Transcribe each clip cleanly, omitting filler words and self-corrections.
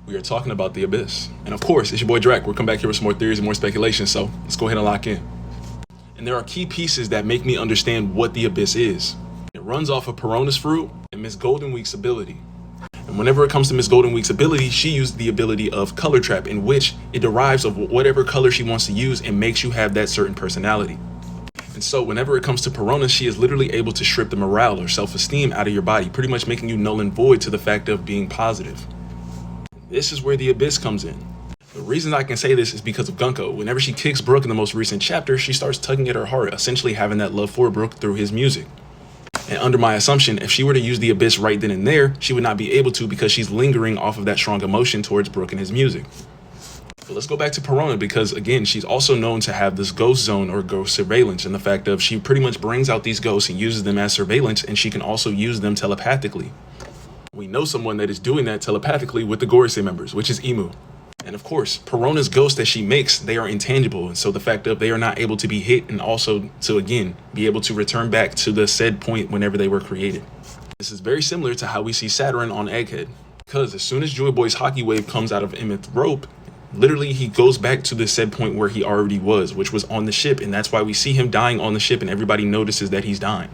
We are talking about the Abyss. And of course, it's your boy Drac. We'll come back here with some more theories and more speculation, so let's go ahead and lock in. And there are key pieces that make me understand what the Abyss is. It runs off of Perona's fruit and Miss Goldenweek's ability. And whenever it comes to Miss Goldenweek's ability, she used the ability of Color Trap, in which it derives of whatever color she wants to use and makes you have that certain personality. And so whenever it comes to Perona, she is literally able to strip the morale or self-esteem out of your body, pretty much making you null and void to the fact of being positive. This is where the Abyss comes in. The reason I can say this is because of Gunko. Whenever she kicks Brook in the most recent chapter, she starts tugging at her heart, essentially having that love for Brook through his music. And under my assumption, if she were to use the Abyss right then and there, she would not be able to because she's lingering off of that strong emotion towards Brook and his music. But let's go back to Perona because, again, she's also known to have this ghost zone or ghost surveillance, and the fact of she pretty much brings out these ghosts and uses them as surveillance, and she can also use them telepathically. We know someone that is doing that telepathically with the Gorosei members, which is Imu. And of course, Perona's ghosts that she makes, they are intangible, and so the fact of they are not able to be hit and also to, again, be able to return back to the said point whenever they were created. This is very similar to how we see Saturn on Egghead, because as soon as Joy Boy's hockey wave comes out of Emmet Rope, literally he goes back to the said point where he already was, which was on the ship, and that's why we see him dying on the ship and everybody notices that he's dying.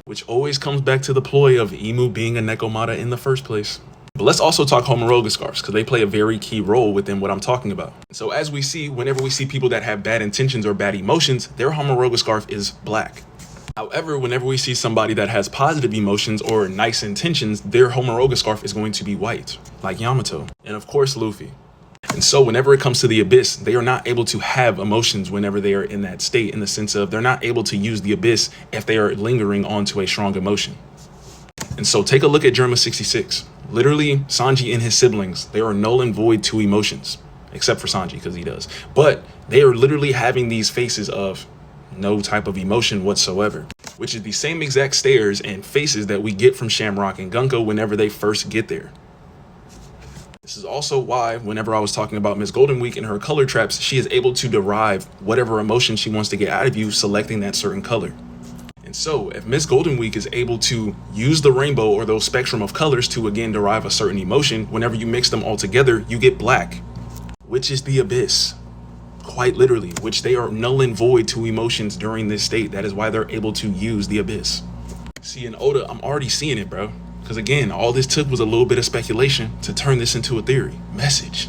Which always comes back to the ploy of Imu being a Nekomata in the first place. But let's also talk Homaroga scarves, because they play a very key role within what I'm talking about. So as we see, whenever we see people that have bad intentions or bad emotions, their Homaroga scarf is black. However, whenever we see somebody that has positive emotions or nice intentions, their Homaroga scarf is going to be white, like Yamato, and of course Luffy. And so whenever it comes to the Abyss, they are not able to have emotions whenever they are in that state, in the sense of they're not able to use the Abyss if they are lingering onto a strong emotion. And so take a look at Germa 66. Literally, Sanji and his siblings, they are null and void to emotions, except for Sanji because he does. But they are literally having these faces of no type of emotion whatsoever, which is the same exact stares and faces that we get from Shamrock and Gunko whenever they first get there. This is also why, whenever I was talking about Miss Goldenweek and her color traps, she is able to derive whatever emotion she wants to get out of you, selecting that certain color. And so, if Miss Goldenweek is able to use the rainbow or those spectrum of colors to again derive a certain emotion, whenever you mix them all together, you get black, which is the Abyss. Quite literally, which they are null and void to emotions during this state. That is why they're able to use the Abyss. See, in Oda, I'm already seeing it, bro. Because again, all this took was a little bit of speculation to turn this into a theory. Message.